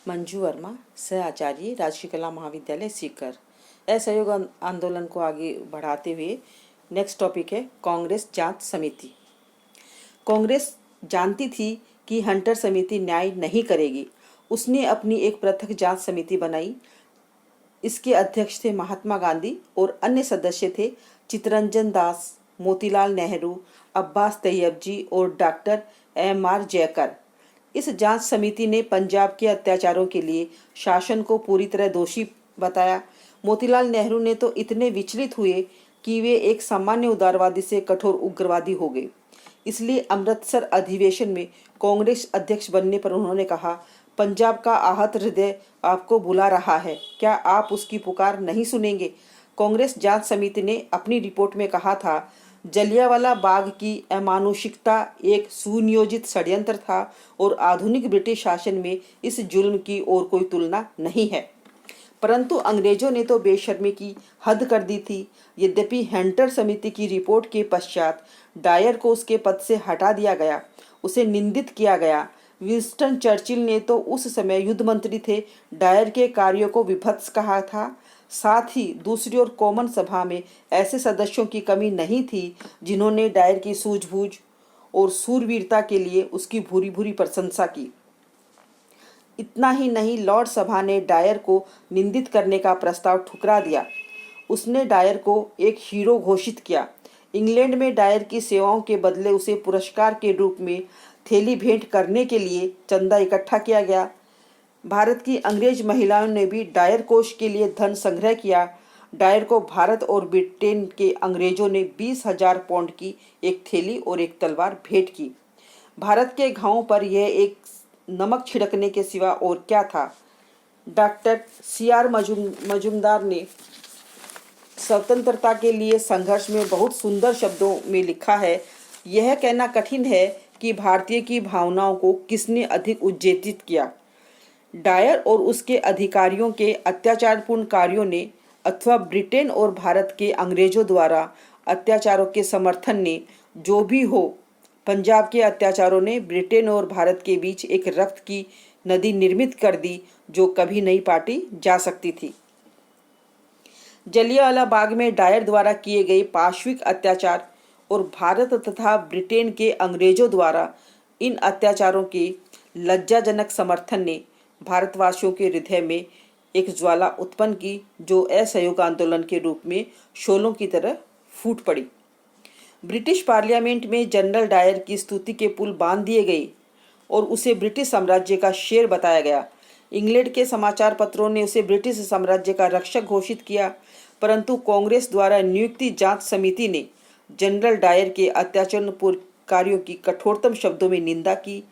मंजू वर्मा, सह आचार्य, राजकीय कला महाविद्यालय सीकर। असहयोग आंदोलन को आगे बढ़ाते हुए नेक्स्ट टॉपिक है कांग्रेस जांच समिति। कांग्रेस जानती थी कि हंटर समिति न्याय नहीं करेगी। उसने अपनी एक पृथक जांच समिति बनाई। इसके अध्यक्ष थे महात्मा गांधी और अन्य सदस्य थे चित्तरंजन दास, मोतीलाल नेहरू, अब्बास तैयबजी और डॉक्टर M.R. जयकर। इस जांच समिति ने पंजाब के अत्याचारों के लिए शासन को पूरी तरह दोषी बताया। मोतीलाल नेहरू ने तो इतने विचलित हुए कि वे एक सामान्य उदारवादी से कठोर उग्रवादी हो गए। इसलिए अमृतसर अधिवेशन में कांग्रेस अध्यक्ष बनने पर उन्होंने कहा, पंजाब का आहत हृदय आपको बुला रहा है, क्या आप उसकी पुकार नहीं सुनेंगे? कांग्रेस जांच समिति ने अपनी रिपोर्ट में कहा था, जलियांवाला बाग की अमानुषिकता एक सुनियोजित षड्यंत्र था और आधुनिक ब्रिटिश शासन में इस जुल्म की और कोई तुलना नहीं है। परंतु अंग्रेजों ने तो बेशर्मी की हद कर दी थी। यद्यपि हंटर समिति की रिपोर्ट के पश्चात डायर को उसके पद से हटा दिया गया, उसे निंदित किया गया। विंस्टन चर्चिल ने तो उस समय युद्ध मंत्री थे, डायर के कार्यों को विभत्स कहा था। साथ ही दूसरी ओर कॉमन सभा में ऐसे सदस्यों की कमी नहीं थी जिन्होंने डायर की सूझबूझ और सूरवीरता के लिए उसकी भूरी भूरी प्रशंसा की। इतना ही नहीं, लॉर्ड सभा ने डायर को निंदित करने का प्रस्ताव ठुकरा दिया। उसने डायर को एक हीरो घोषित किया। इंग्लैंड में डायर की सेवाओं के बदले उसे पुरस्कार के रूप में थैली भेंट करने के लिए चंदा इकट्ठा किया गया। भारत की अंग्रेज महिलाओं ने भी डायर कोष के लिए धन संग्रह किया। डायर को भारत और ब्रिटेन के अंग्रेजों ने 20,000 पाउंड की एक थैली और एक तलवार भेंट की। भारत के घावों पर यह एक नमक छिड़कने के सिवा और क्या था? Doctor C.R. मजूमदार ने स्वतंत्रता के लिए संघर्ष में बहुत सुंदर शब्दों में लिखा है, यह कहना कठिन है कि भारतीय की भावनाओं को किसने अधिक उत्तेजित किया, डायर और उसके अधिकारियों के अत्याचारपूर्ण कार्यों ने अथवा ब्रिटेन और भारत के अंग्रेजों द्वारा अत्याचारों के समर्थन ने? जो भी हो, पंजाब के अत्याचारों ने ब्रिटेन और भारत के बीच एक रक्त की नदी निर्मित कर दी जो कभी नहीं पाटी जा सकती थी। जलियांवाला बाग में डायर द्वारा किए गए पाशविक अत्याचार और भारत तथा ब्रिटेन के अंग्रेजों द्वारा इन अत्याचारों के लज्जाजनक समर्थन ने भारतवासियों के हृदय में एक ज्वाला उत्पन्न की जो असहयोग आंदोलन के रूप में शोलों की तरह फूट पड़ी। ब्रिटिश पार्लियामेंट में जनरल डायर की स्तुति के पुल बांध दिए गए और उसे ब्रिटिश साम्राज्य का शेर बताया गया। इंग्लैंड के समाचार पत्रों ने उसे ब्रिटिश साम्राज्य का रक्षक घोषित किया। परंतु कांग्रेस द्वारा नियुक्त जांच समिति ने जनरल डायर के अत्याचारपूर्ण कार्यों की कठोरतम शब्दों में निंदा की।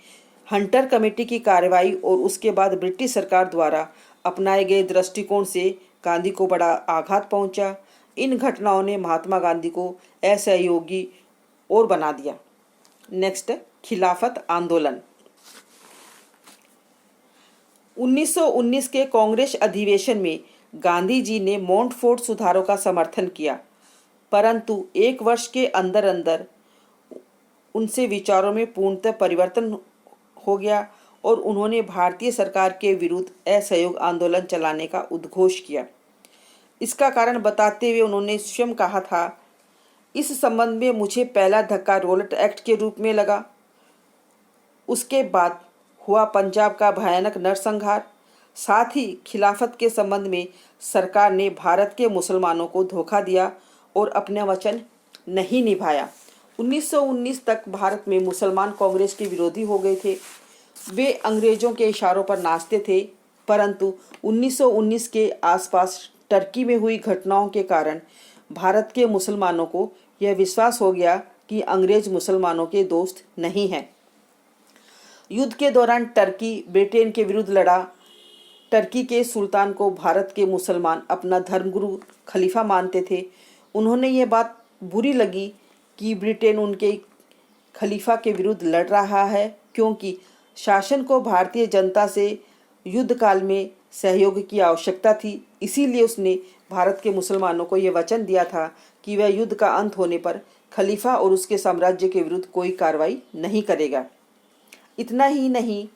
हंटर कमेटी की कार्रवाई और उसके बाद ब्रिटिश सरकार द्वारा अपनाए गए दृष्टिकोण से गांधी को बड़ा आघात पहुंचा। इन घटनाओं ने महात्मा गांधी को असहयोगी और बना दिया। नेक्स्ट है खिलाफत आंदोलन। 1919 के कांग्रेस अधिवेशन में गांधी जी ने मोंटफोर्ट सुधारों का समर्थन किया, परंतु एक वर्ष के अंदर अंदर उनसे विचारों में पूर्णतः परिवर्तन हो गया और उन्होंने भारतीय सरकार के विरुद्ध असहयोग आंदोलन चलाने का उद्घोष किया। इसका कारण बताते हुए उन्होंने स्वयं कहा था, इस संबंध में मुझे पहला धक्का रोलट एक्ट के रूप में लगा। उसके बाद हुआ पंजाब का भयानक नरसंहार। साथ ही खिलाफत के संबंध में सरकार ने भारत के मुसलमानों को धोखा दिया और अपना वचन नहीं निभाया। 1919 तक भारत में मुसलमान कांग्रेस के विरोधी हो गए थे। वे अंग्रेजों के इशारों पर नाचते थे, परंतु 1919 के आसपास टर्की में हुई घटनाओं के कारण भारत के मुसलमानों को यह विश्वास हो गया कि अंग्रेज मुसलमानों के दोस्त नहीं हैं। युद्ध के दौरान टर्की ब्रिटेन के विरुद्ध लड़ा। टर्की के सुल्तान को भारत के मुसलमान अपना धर्मगुरु खलीफा मानते थे। उन्होंने ये बात बुरी लगी कि ब्रिटेन उनके खलीफा के विरुद्ध लड़ रहा है, क्योंकि शासन को भारतीय जनता से युद्ध काल में सहयोग की आवश्यकता थी। इसीलिए उसने भारत के मुसलमानों को यह वचन दिया था कि वह युद्ध का अंत होने पर खलीफा और उसके साम्राज्य के विरुद्ध कोई कार्रवाई नहीं करेगा। इतना ही नहीं,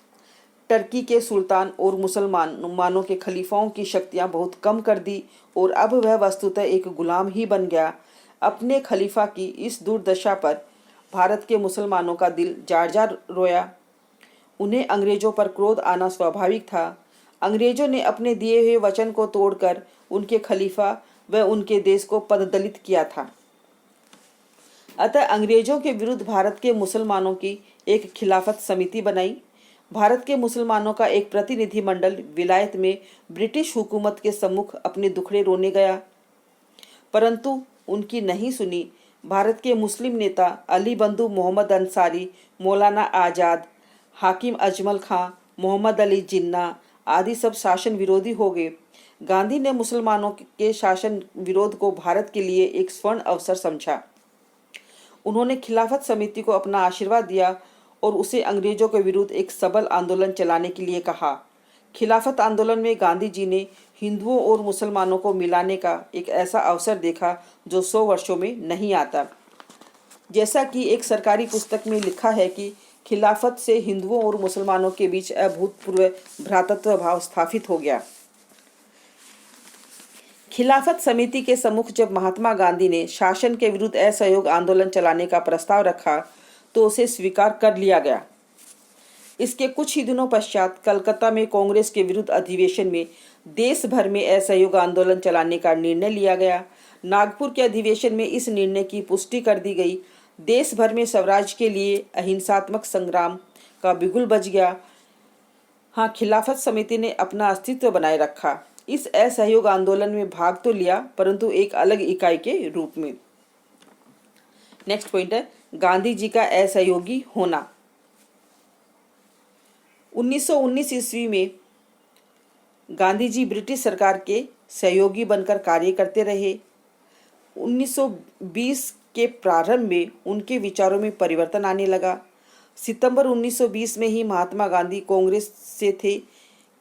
टर्की के सुल्तान और मुसलमानों के खलीफाओं की शक्तियां बहुत कम कर दी और अब वह वस्तुतः एक गुलाम ही बन गया। अपने खलीफा की इस दुर्दशा पर भारत के मुसलमानों का दिल जार जार रोया। उन्हें अंग्रेजों पर क्रोध आना स्वाभाविक था। अंग्रेजों ने अपने दिए हुए वचन को तोड़कर उनके खलीफा व उनके देश को पददलित किया था। अतः अंग्रेजों के विरुद्ध भारत के मुसलमानों की एक खिलाफत समिति बनाई। भारत के मुसलमानों का एक प्रतिनिधि मंडल विलायत में ब्रिटिश हुकूमत के सम्मुख अपने दुखड़े रोने गया, परंतु उनकी नहीं सुनी। भारत के मुस्लिम नेता अली बंधु मोहम्मद अंसारी, मौलाना आज़ाद, हाकिम अजमल खां, मोहम्मद अली जिन्ना आदि सब शासन विरोधी हो गए। गांधी ने मुसलमानों के शासन विरोध को भारत के लिए एक स्वर्ण अवसर समझा। उन्होंने खिलाफत समिति को अपना आशीर्वाद दिया और उसे अंग्रेजों के विरुद्ध एक सबल आंदोलन चलाने के लिए कहा। खिलाफत आंदोलन में गांधी जी ने हिंदुओं और मुसलमानों को मिलाने का एक ऐसा अवसर देखा जो 100 वर्षों में नहीं आता। जैसा कि एक सरकारी पुस्तक में लिखा है कि खिलाफत से हिंदुओं और मुसलमानों के बीच अभूतपूर्व भ्रातृत्व भाव स्थापित हो गया। खिलाफत समिति के सम्मुख जब महात्मा गांधी ने शासन के विरुद्ध असहयोग आंदोलन चलाने का प्रस्ताव रखा तो उसे स्वीकार कर लिया गया। इसके कुछ ही दिनों पश्चात कलकत्ता में कांग्रेस के विरुद्ध अधिवेशन में देश भर में असहयोग आंदोलन चलाने का निर्णय लिया गया। नागपुर के अधिवेशन में इस निर्णय की पुष्टि कर दी गई। देश भर में स्वराज के लिए अहिंसात्मक संग्राम का बिगुल बज गया। हाँ, खिलाफत समिति ने अपना अस्तित्व बनाए रखा। इस असहयोग आंदोलन में भाग तो लिया, परंतु एक अलग इकाई के रूप में। नेक्स्ट पॉइंट है गांधी जी का असहयोगी होना। 1919 ईस्वी में गांधी जी ब्रिटिश सरकार के सहयोगी बनकर कार्य करते रहे। 1920 के प्रारंभ में उनके विचारों में परिवर्तन आने लगा। सितंबर 1920 में ही महात्मा गांधी कांग्रेस से थे।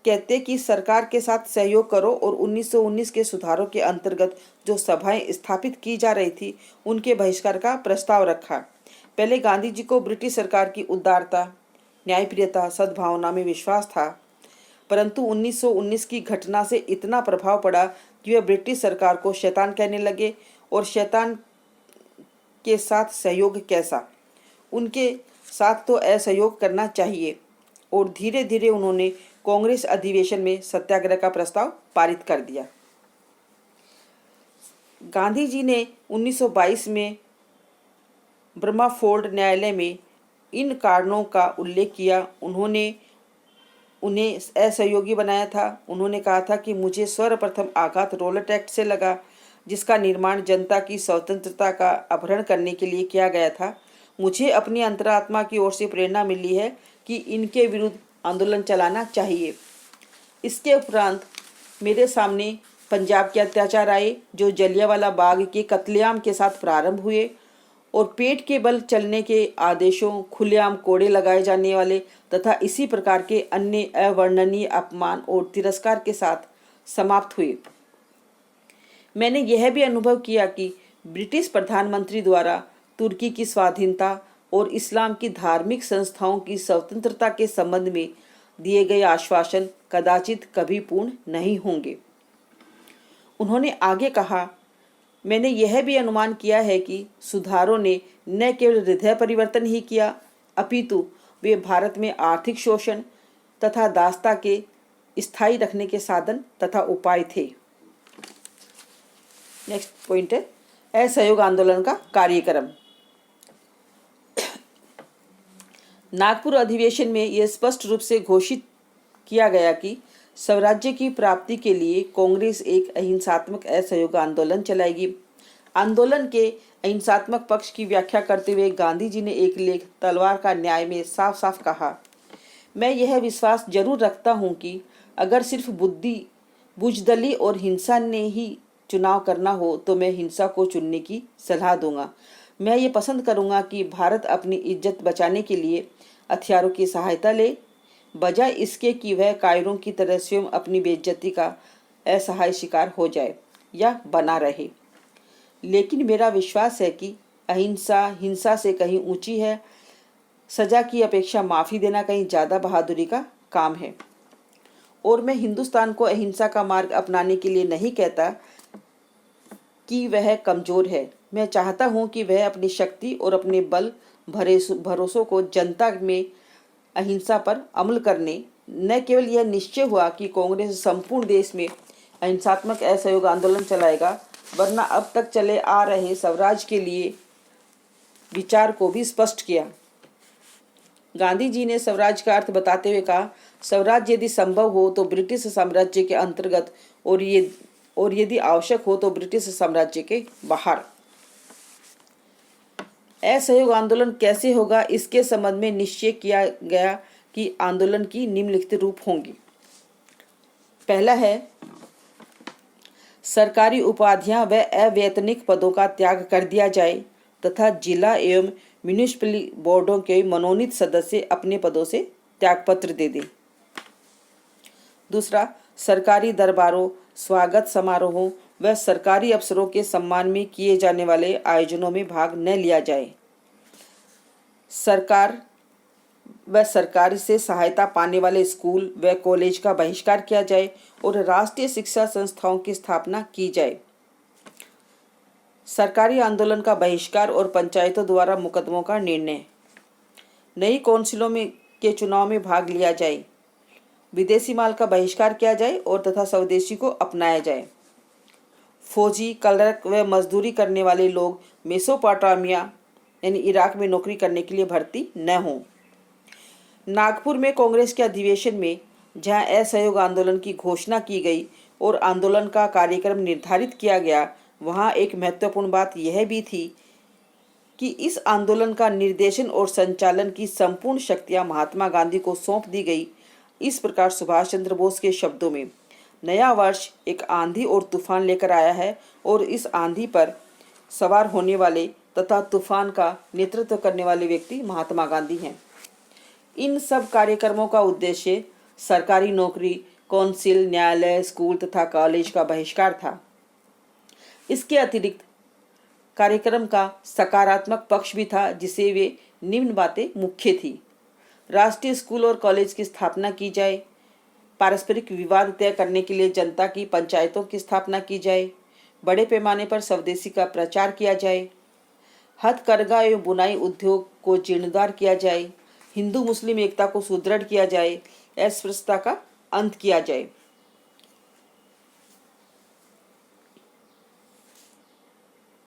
कहते कि सरकार के साथ सहयोग करो और 1919 के सुधारों के अंतर्गत जो सभाएं स्थापित की जा रही थी उनके बहिष्कार का प्रस्ताव रखा। पहले गांधी जी को ब्रिटिश सरकार की उदारता, न्यायप्रियता, सद्भावना में विश्वास था, परंतु 1919 की घटना से इतना प्रभाव पड़ा कि वे ब्रिटिश सरकार को शैतान कहने लगे और शैतान के साथ सहयोग कैसा, उनके साथ तो असहयोग करना चाहिए। और धीरे धीरे उन्होंने कांग्रेस अधिवेशन में सत्याग्रह का प्रस्ताव पारित कर दिया। गांधी जी ने 1922 में ब्रह्मफोर्ड न्यायालय में इन कारणों का उल्लेख किया। उन्होंने उन्हें असहयोगी बनाया था। उन्होंने कहा था कि मुझे सर्वप्रथम आघात रोलेट एक्ट से लगा, जिसका निर्माण जनता की स्वतंत्रता का अपहरण करने के लिए किया गया था। मुझे अपनी अंतरात्मा की ओर से प्रेरणा मिली है कि इनके विरुद्ध आंदोलन चलाना चाहिए। इसके उपरांत मेरे सामने पंजाब के अत्याचार आए, जो जलियांवाला बाग के कत्लेआम के साथ प्रारंभ हुए और पेट के बल चलने के आदेशों, खुलेआम कोड़े लगाए जाने वाले तथा इसी प्रकार के अन्य अवर्णनीय अपमान और तिरस्कार के साथ समाप्त हुए। मैंने यह भी अनुभव किया कि ब्रिटिश प्रधानमंत्री द्वारा तुर्की की स्वाधीनता और इस्लाम की धार्मिक संस्थाओं की स्वतंत्रता के संबंध में दिए गए आश्वासन कदाचित कभी पूर्ण नहीं होंगे। उन्होंने आगे कहा, मैंने यह भी अनुमान किया है कि सुधारों ने न केवल हृदय परिवर्तन ही किया, अपितु वे भारत में आर्थिक शोषण तथा दासता के स्थायी रखने के साधन तथा उपाय थे। नेक्स्ट पॉइंट है असहयोग आंदोलन का कार्यक्रम। नागपुर अधिवेशन में यह स्पष्ट रूप से घोषित किया गया कि स्वराज्य की प्राप्ति के लिए कांग्रेस एक अहिंसात्मक असहयोग आंदोलन चलाएगी। आंदोलन के अहिंसात्मक पक्ष की व्याख्या करते हुए गांधी जी ने एक लेख तलवार का न्याय में साफ साफ कहा, मैं यह विश्वास जरूर रखता हूँ कि अगर सिर्फ बुजदली और हिंसा ने ही चुनाव करना हो तो मैं हिंसा को चुनने की सलाह दूंगा। मैं ये पसंद करूंगा कि भारत अपनी इज्जत बचाने के लिए हथियारों की सहायता ले, बजाय इसके कि वह कायरों की तरह स्वयं अपनी बेइज्जती का असहाय शिकार हो जाए या बना रहे। लेकिन मेरा विश्वास है कि अहिंसा हिंसा से कहीं ऊंची है। सजा की अपेक्षा माफ़ी देना कहीं ज़्यादा बहादुरी का काम है। और मैं हिंदुस्तान को अहिंसा का मार्ग अपनाने के लिए नहीं कहता कि वह कमज़ोर है। मैं चाहता हूँ कि वह अपनी शक्ति और अपने बल भरोसों को जनता में अहिंसा पर अमल करने। न केवल यह निश्चय हुआ कि कांग्रेस संपूर्ण देश में अहिंसात्मक असहयोग आंदोलन चलाएगा, वरना अब तक चले आ रहे स्वराज के लिए विचार को भी स्पष्ट किया। गांधी जी ने स्वराज का अर्थ बताते हुए कहा, स्वराज यदि संभव हो तो ब्रिटिश साम्राज्य के अंतर्गत और यदि आवश्यक हो तो ब्रिटिश साम्राज्य के बाहर। असहयोग आंदोलन कैसे होगा, इसके संबंध में निश्चय किया गया कि आंदोलन की निम्नलिखित रूप होंगे। पहला है, सरकारी उपाधियां व अवैतनिक पदों का त्याग कर दिया जाए तथा जिला एवं म्यूनिसिपल बोर्डों के मनोनीत सदस्य अपने पदों से त्यागपत्र दे दें। दूसरा, सरकारी दरबारों, स्वागत समारोहों व सरकारी अफसरों के सम्मान में किए जाने वाले आयोजनों में भाग न लिया जाए। सरकार से सहायता पाने वाले स्कूल व कॉलेज का बहिष्कार किया जाए और राष्ट्रीय शिक्षा संस्थाओं की स्थापना की जाए। सरकारी आंदोलन का बहिष्कार और पंचायतों द्वारा मुकदमों का निर्णय। नई काउंसिलों के चुनाव में भाग लिया जाए। विदेशी माल का बहिष्कार किया जाए और तथा स्वदेशी को अपनाया जाए। फौजी, क्लर्क व मजदूरी करने वाले लोग मेसोपोटामिया यानी इराक में नौकरी करने के लिए भर्ती न हों। नागपुर में कांग्रेस के अधिवेशन में जहां असहयोग आंदोलन की घोषणा की गई और आंदोलन का कार्यक्रम निर्धारित किया गया, वहां एक महत्वपूर्ण बात यह भी थी कि इस आंदोलन का निर्देशन और संचालन की संपूर्ण शक्तियां महात्मा गांधी को सौंप दी गई। इस प्रकार सुभाष चंद्र बोस के शब्दों में, नया वर्ष एक आंधी और तूफान लेकर आया है और इस आंधी पर सवार होने वाले तथा तूफान का नेतृत्व करने वाले व्यक्ति महात्मा गांधी हैं। इन सब कार्यक्रमों का उद्देश्य सरकारी नौकरी, कौंसिल, न्यायालय, स्कूल तथा कॉलेज का बहिष्कार था। इसके अतिरिक्त कार्यक्रम का सकारात्मक पक्ष भी था, जिसे वे निम्न बातें मुख्य थी। राष्ट्रीय स्कूल और कॉलेज की स्थापना की जाए। पारस्परिक विवाद तय करने के लिए जनता की पंचायतों की स्थापना की जाए। बड़े पैमाने पर स्वदेशी का प्रचार किया जाए। हथकरघा एवं बुनाई उद्योग को जीर्णोद्धार किया जाए। हिंदू मुस्लिम एकता को सुदृढ़ किया जाए। अस्पृश्यता का अंत किया जाए।